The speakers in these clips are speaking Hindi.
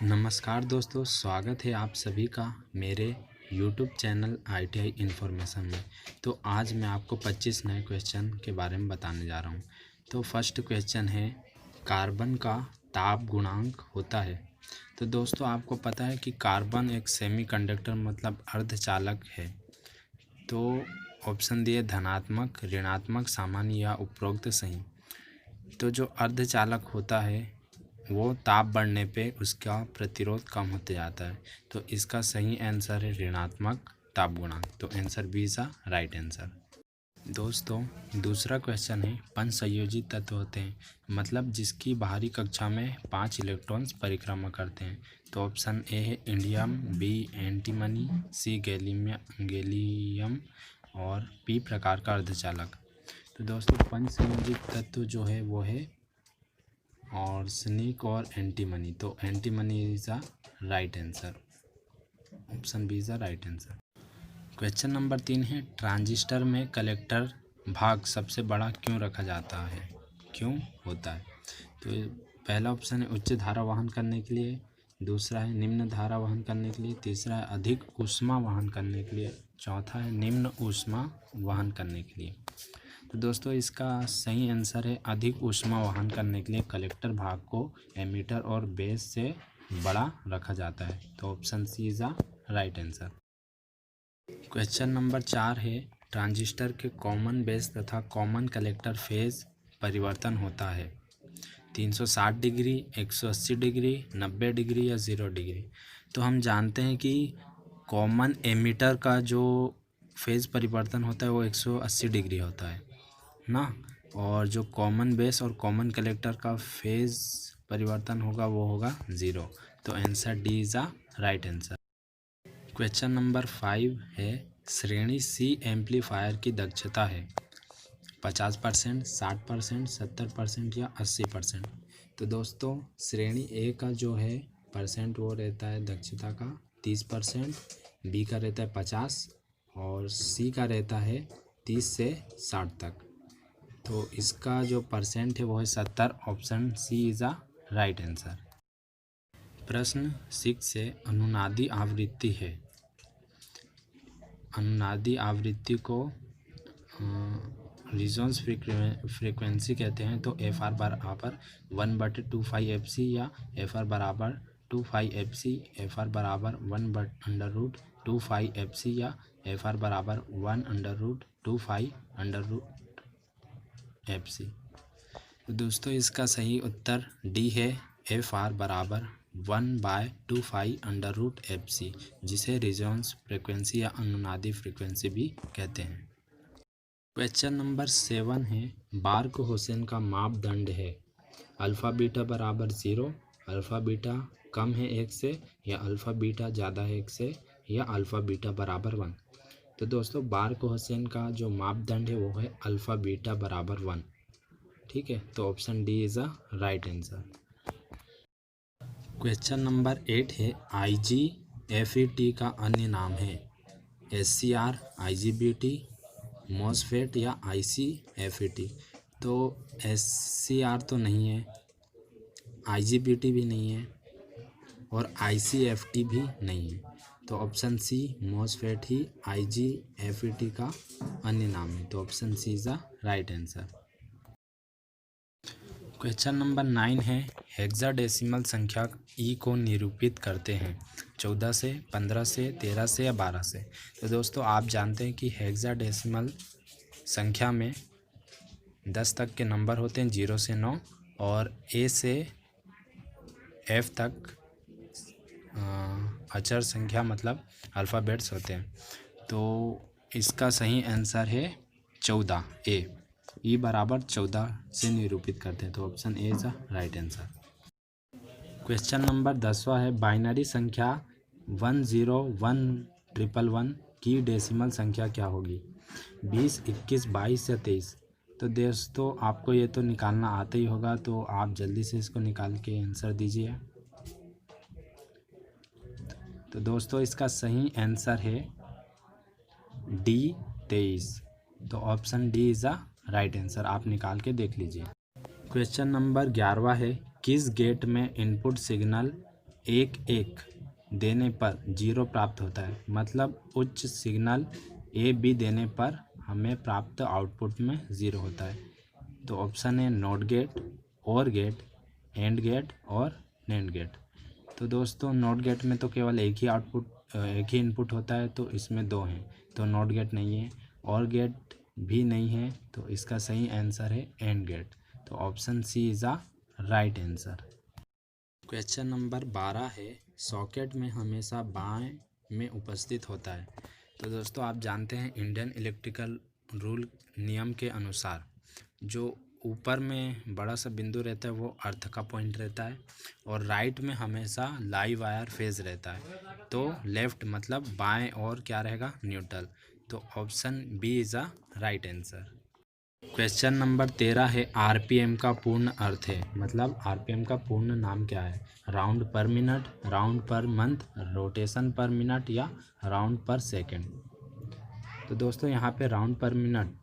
नमस्कार दोस्तों, स्वागत है आप सभी का मेरे YouTube चैनल ITI इन्फॉर्मेशन में। तो आज मैं आपको 25 नए क्वेश्चन के बारे में बताने जा रहा हूँ। तो फर्स्ट क्वेश्चन है, कार्बन का ताप गुणांक होता है। तो दोस्तों आपको पता है कि कार्बन एक सेमीकंडक्टर मतलब अर्धचालक है। तो ऑप्शन दिए धनात्मक, ऋणात्मक, सामान्य या उपरोक्त सही। तो जो अर्धचालक होता है वो ताप बढ़ने पे उसका प्रतिरोध कम होते जाता है। तो इसका सही आंसर है ऋणात्मक ताप गुणांक। तो answer B is right answer. दोस्तों दूसरा क्वेश्चन है, पंच संयोजित तत्व होते हैं मतलब जिसकी बाहरी कक्षा में 5 इलेक्ट्रॉन्स परिक्रमा करते हैं। तो ऑप्शन ए है इंडियम, बी एंटीमनी, सी गैलियम और पी प्रकार का अर्धचालक। तो दोस्तों पंच संयोजित तत्व जो है वो है आर्सेनिक और एंटीमनी। तो antimony is a right answer. Option B is a right answer. Question number 3 है, ट्रांजिस्टर में कलेक्टर भाग सबसे बड़ा क्यों रखा जाता है, क्यों होता है। तो पहला ऑप्शन है उच्च धारा वहन करने के लिए, दूसरा है निम्न धारा वहन करने के लिए, तीसरा है अधिक ऊष्मा वहन करने के लिए, चौथा है निम्न ऊष्मा वहन करने के लिए। तो दोस्तों इसका सही आंसर है अधिक ऊष्मा वहन करने के लिए कलेक्टर भाग को एमीटर और बेस से बड़ा रखा जाता है। तो option C is a right answer. Question number 4 है, ट्रांजिस्टर के कॉमन बेस तथा कॉमन कलेक्टर फेज परिवर्तन होता है 360 डिग्री, 180 डिग्री, 90 डिग्री या 0 डिग्री। तो हम जानते हैं कि कॉमन एमीटर का जो फेज परिवर्तन होता है वो 180 डिग्री होता है ना, और जो कॉमन बेस और कॉमन कलेक्टर का फेज परिवर्तन होगा वो होगा 0। तो answer D is a right answer. Question number 5 है, श्रेणी सी एम्पलीफायर की दक्षता है 50%, 60%, 70% या 80%। तो दोस्तों श्रेणी ए का जो है परसेंट वो रहता है दक्षता का 30%, बी का रहता है 50 और सी का रहता है 30 से 60 तक। तो इसका जो परसेंट है वो है 70। Option C is a right answer. प्रश्न 6 से अनुनादी आवृत्ति है। अनुनादी आवृत्ति को रिजोनेंस फ्रीक्वेंसी कहते हैं। तो एफ आर बराबर 1/2πfc या एफ आर बराबर 2πfc, एफ आर बराबर 1/√2πfc या एफ आर बराबर 1/2πfc। तो दोस्तों इसका सही उत्तर डी है, एफ आर बराबर 1/2π√fc, जिसे रिजोनेंस फ्रीक्वेंसी या अनुनादी फ्रीक्वेंसी भी कहते हैं। क्वेश्चन नंबर 7 है, बार्क हुसैन का मापदंड है अल्फ़ा बीटा बराबर 0, अल्फ़ा बीटा कम है 1 से, या अल्फ़ा बीटा ज़्यादा है 1 से, या अल्फ़ा बीटा बराबर 1। तो दोस्तों बार्क हुसैन का जो मापदंड है वो है अल्फ़ा बीटा बराबर 1। ठीक है, तो option D is a right answer. Question number 8 है, IGFET का अन्य नाम है SCR, IGBT, मॉसफेट या ICFET। तो SCR तो नहीं है, IGBT भी नहीं है और ICFT भी नहीं है। तो ऑप्शन सी मॉसफेट ही IGFET का अन्य नाम है। तो option C is the right answer. Question number 9 है, हेक्साडेसिमल संख्या ई को निरूपित करते हैं 14 से, 15 से, 13 से या 12 से। तो दोस्तों आप जानते हैं कि हेक्साडेसिमल संख्या में 10 तक के नंबर होते हैं 0 से 9, और ए से एफ तक अक्षर संख्या मतलब अल्फ़ाबेट्स होते हैं। तो इसका सही आंसर है 14, ए। ई बराबर 14 से निरूपित करते हैं। तो option A is the right answer. Question number 10वां है, बाइनरी संख्या 10111 की डेसिमल संख्या क्या होगी 20, 21, 22 या 23। तो दोस्तों आपको ये तो निकालना आता ही होगा, तो आप जल्दी से इसको निकाल के आंसर दीजिए। तो दोस्तों इसका सही आंसर है डी 23। तो option D is the right answer. आप निकाल के देख लीजिए। क्वेश्चन नंबर 11वां है, किस गेट में इनपुट सिग्नल एक एक देने पर 0 प्राप्त होता है, मतलब उच्च सिग्नल ए बी देने पर हमें प्राप्त आउटपुट में 0 होता है। तो ऑप्शन है नॉट गेट, और गेट, एंड गेट और नैंड गेट। तो दोस्तों नॉट गेट में तो केवल एक ही इनपुट होता है, तो इसमें 2 हैं, तो नॉट गेट नहीं है, और गेट भी नहीं है, तो इसका सही आंसर है एंड गेट। तो option C is a right answer. Question number 12 है, सॉकेट में हमेशा बाएं में उपस्थित होता है। तो दोस्तों आप जानते हैं इंडियन इलेक्ट्रिकल रूल नियम के अनुसार जो ऊपर में बड़ा सा बिंदु रहता है वो अर्थ का पॉइंट रहता है, और राइट में हमेशा लाइव वायर फेज रहता है, तो लेफ्ट मतलब बाएं और क्या रहेगा, न्यूट्रल। तो option B is a right answer. Question number 13 है, आरपीएम का पूर्ण अर्थ है, मतलब आरपीएम का पूर्ण नाम क्या है? राउंड पर minute, round per month, rotation पर मिनट या राउंड पर सेकंड। तो दोस्तों यहाँ पे राउंड पर मिनट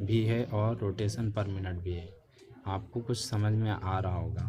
भी है और रोटेशन पर मिनट भी है, आपको कुछ समझ में आ रहा होगा।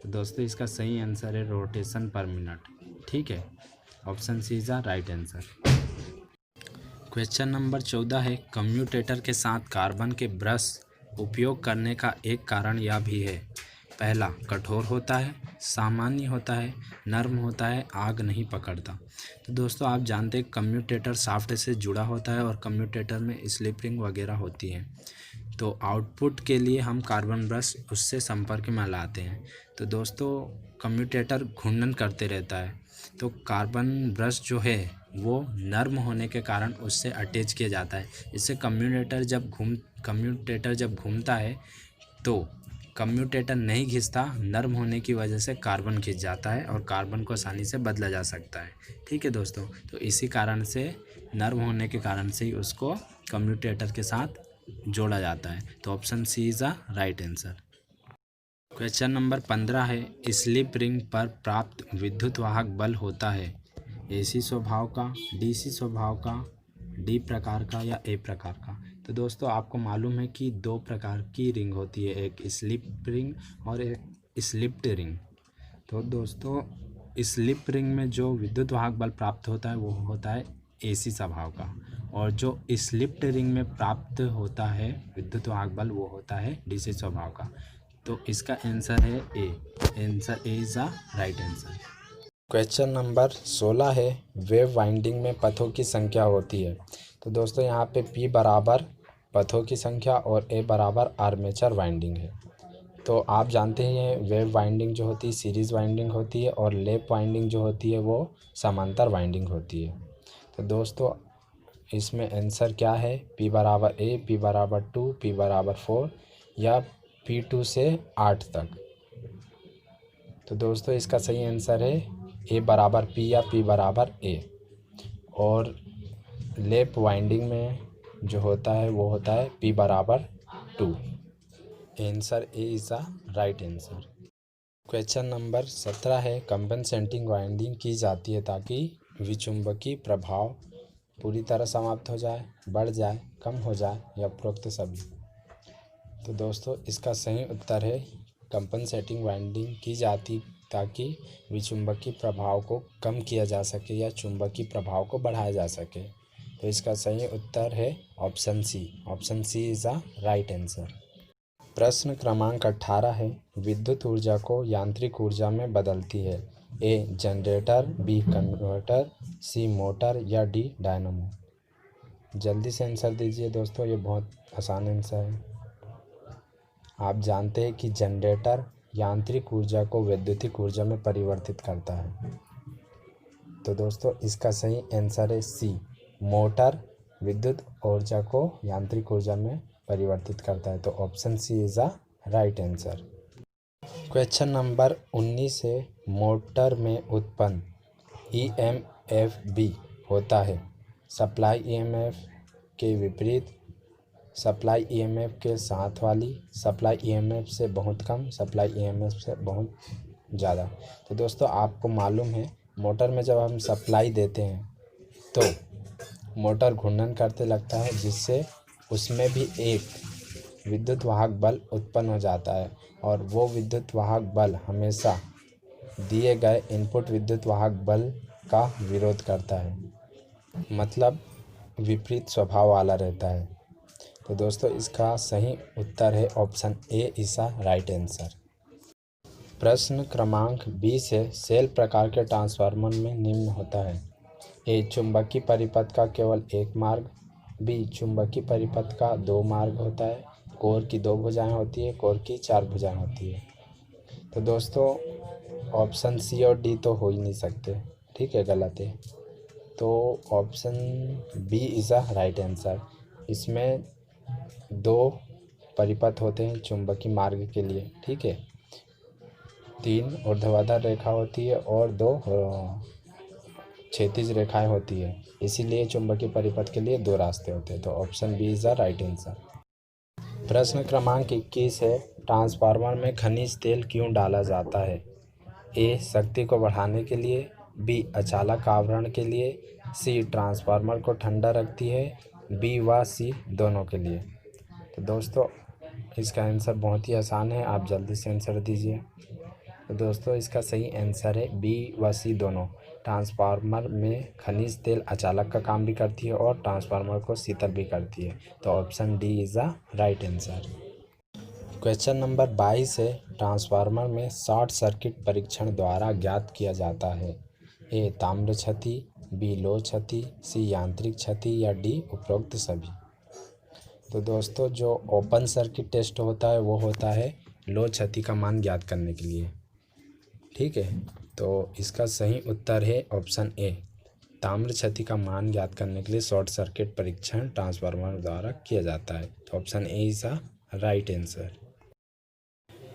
तो दोस्तों इसका सही आंसर है रोटेशन पर मिनट। ठीक है, option C is the right answer. Question number 14 है, कम्यूटेटर के साथ कार्बन के ब्रश उपयोग करने का एक कारण यह भी है, पहला कठोर होता है, सामान्य होता है, नर्म होता है, आग नहीं पकड़ता। तो दोस्तों आप जानते हैं कम्यूटेटर शाफ्ट से जुड़ा होता है और कम्यूटेटर में स्लिप रिंग वगैरह होती हैं, तो आउटपुट के लिए हम कार्बन ब्रश उससे संपर्क में लाते हैं। तो दोस्तों कम्यूटेटर घूर्णन करते रहता है, तो कार्बन ब्रश जो है वो नर्म होने के कारण उससे अटैच किया जाता है। इससे कम्यूटेटर जब घूमता है तो कम्यूटेटर नहीं घिसता, नर्म होने की वजह से कार्बन खिंच जाता है और कार्बन को आसानी से बदला जा सकता है। ठीक है दोस्तों, तो इसी कारण से नर्म होने के कारण से ही उसको कम्यूटेटर के साथ जोड़ा जाता है। तो option C is the right answer. Question number 15 है, स्लिप रिंग पर प्राप्त विद्युत वाहक बल होता है एसी स्वभाव का, डीसी स्वभाव का, डी प्रकार का या ए प्रकार का। तो दोस्तों आपको मालूम है कि 2 प्रकार की रिंग होती है, एक स्लिप रिंग और एक स्लिप्ड रिंग। तो दोस्तों स्लिप रिंग में जो विद्युत वाहक बल प्राप्त होता है वो होता है एसी स्वभाव का, और जो स्लिप्ड रिंग में प्राप्त होता है विद्युत वाहक बल वो होता है डीसी स्वभाव का। तो इसका आंसर है A, answer A is the right answer. Question number 16 है, वेव वाइंडिंग में पथों की संख्या होती है। तो दोस्तों यहाँ पे P बराबर पथों की संख्या और A बराबर आर्मेचर वाइंडिंग है। तो आप जानते हैं वेव वाइंडिंग जो होती है सीरीज़ वाइंडिंग होती है, और लैप वाइंडिंग जो होती है वो समांतर वाइंडिंग होती है। तो दोस्तों इसमें आंसर क्या है, P बराबर A, P बराबर 2, P बराबर 4 या P2 से 8 तक। तो दोस्तों इसका सही आंसर है A बराबर P या P बराबर A। और लैप वाइंडिंग में जो होता है वो होता है P बराबर 2। Answer A is the right answer. Question number 17 है, कंपनसेटिंग वाइंडिंग की जाती है ताकि विचुंबकीय प्रभाव पूरी तरह समाप्त हो जाए, बढ़ जाए, कम हो जाए या उपरोक्त सभी। तो दोस्तों इसका सही उत्तर है कंपनसेटिंग वाइंडिंग की जाती ताकि विचुंबकीय प्रभाव को कम किया जा सके या चुंबकीय प्रभाव को बढ़ाया जा सके। तो इसका सही उत्तर है option C, option C is the right answer. प्रश्न क्रमांक 18 है, विद्युत ऊर्जा को यांत्रिक ऊर्जा में बदलती है, ए जनरेटर, बी कन्वर्टर, सी मोटर या डी डायनामो। जल्दी से आंसर दीजिए दोस्तों, ये बहुत आसान आंसर है। आप जानते हैं कि जनरेटर यांत्रिक ऊर्जा को वैद्युतिक ऊर्जा में परिवर्तित करता है। तो दोस्तों इसका सही आंसर है सी, मोटर विद्युत ऊर्जा को यांत्रिक ऊर्जा में परिवर्तित करता है। तो option C is the right answer. Question number 19 है, मोटर में उत्पन्न ईएमएफ भी होता है सप्लाई ईएमएफ के विपरीत, सप्लाई ईएमएफ के साथ वाली, सप्लाई ईएमएफ से बहुत कम, सप्लाई ईएमएफ से बहुत ज़्यादा। तो दोस्तों आपको मालूम है मोटर में जब हम सप्लाई देते हैं तो मोटर घूर्णन करते लगता है, जिससे उसमें भी एक विद्युत वाहक बल उत्पन्न हो जाता है, और वो विद्युत वाहक बल हमेशा दिए गए इनपुट विद्युत वाहक बल का विरोध करता है, मतलब विपरीत स्वभाव वाला रहता है। तो दोस्तों इसका सही उत्तर है option A is the right answer. प्रश्न क्रमांक 20 है, सेल प्रकार के ट्रांसफार्मर में निम्न होता है। ए चुंबकीय परिपथ का केवल एक मार्ग, बी चुंबकीय परिपथ का दो मार्ग होता है, कोर की दो भुजाएं होती है, कोर की चार भुजाएं होती है। तो दोस्तों ऑप्शन सी और डी तो हो ही नहीं सकते, ठीक है, गलत है। तो option B is a right answer. इसमें दो परिपथ होते हैं चुंबकीय मार्ग के लिए, ठीक है, 3 ऊर्ध्वाधर रेखा होती है और 2 क्षैतिज रेखाएं होती है, इसीलिए चुंबकीय परिपथ के लिए 2 रास्ते होते हैं। तो option B is the right answer. प्रश्न क्रमांक 21 है, ट्रांसफार्मर में खनिज तेल क्यों डाला जाता है? ए शक्ति को बढ़ाने के लिए, बी अचालक आवरण के लिए, सी ट्रांसफार्मर को ठंडा रखती है, बी व सी दोनों के लिए। तो दोस्तों इसका आंसर बहुत ही आसान है, आप जल्दी से आंसर दीजिए। तो दोस्तों इसका सही आंसर है बी व सी दोनों। ट्रांसफार्मर में खनिज तेल अचालक का काम भी करती है और ट्रांसफार्मर को शीतल भी करती है। तो option D is the right answer. Question number 22 है, ट्रांसफार्मर में शॉर्ट सर्किट परीक्षण द्वारा ज्ञात किया जाता है। ए ताम्र क्षति, बी लो क्षति, सी यांत्रिक क्षति या डी उपरोक्त सभी। तो दोस्तों जो ओपन सर्किट टेस्ट होता है वो होता है लो क्षति का मान ज्ञात करने के लिए, ठीक है। तो इसका सही उत्तर है ऑप्शन ए, ताम्र क्षति का मान ज्ञात करने के लिए शॉर्ट सर्किट परीक्षण ट्रांसफार्मर द्वारा किया जाता है। तो option A is the right answer.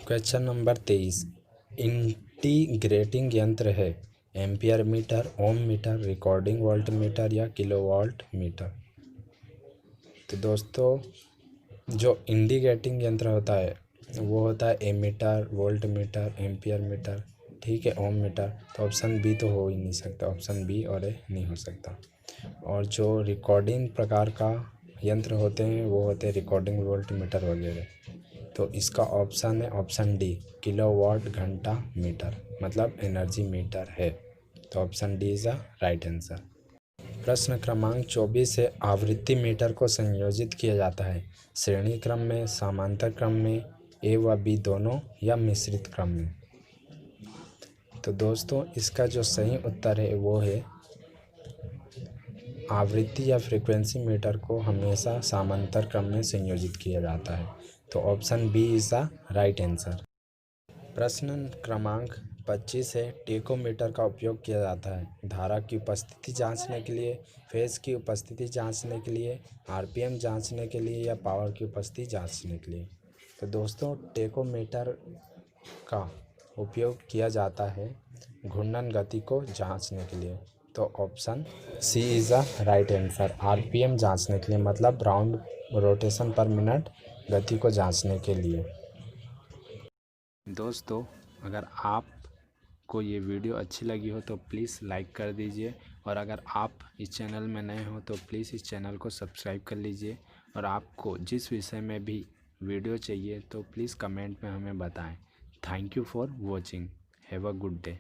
Question number 23, integrating यंत्र है एम्पियर मीटर, ओम मीटर, रिकॉर्डिंग वोल्ट मीटर या किलोवाट मीटर। तो दोस्तों जो इंडिकेटिंग यंत्र होता है वो होता है ammeter, volt meter, ampere meter, ठीक है, ओम मीटर। तो ऑप्शन बी तो हो ही नहीं सकता, ऑप्शन बी और ए नहीं हो सकता। और जो रिकॉर्डिंग प्रकार का यंत्र होते हैं वो होते हैं रिकॉर्डिंग वोल्ट मीटर वगैरह। तो इसका ऑप्शन है ऑप्शन डी, किलोवाट घंटा मीटर, मतलब एनर्जी मीटर है। तो option D is the right answer. प्रश्न क्रमांक 24 है, आवृत्ति मीटर को संयोजित किया जाता है श्रेणी क्रम में, समांतर क्रम में, ए व बी दोनों या मिश्रित क्रम में। तो दोस्तों इसका जो सही उत्तर है वो है आवृत्ति या फ्रीक्वेंसी मीटर को हमेशा समांतर क्रम में संयोजित किया जाता है। तो option B is the right answer. प्रश्न क्रमांक 25 है, टेकोमीटर का उपयोग किया जाता है धारा की उपस्थिति जांचने के लिए, फेज की उपस्थिति जांचने के लिए, आरपीएम जांचने के लिए या पावर की उपस्थिति जांचने के लिए। तो दोस्तों टेकोमीटर का उपयोग किया जाता है घूर्णन गति को जांचने के लिए। तो option C is the right answer, RPM जांचने के लिए, मतलब राउंड रोटेशन पर मिनट गति को जांचने के लिए। दोस्तों अगर आपको ये वीडियो अच्छी लगी हो तो प्लीज़ लाइक कर दीजिए, और अगर आप इस चैनल में नए हो तो प्लीज़ इस चैनल को सब्सक्राइब कर लीजिए, और आपको जिस विषय में भी वीडियो चाहिए तो प्लीज़ कमेंट में हमें बताएं। Thank you for watching, have a good day.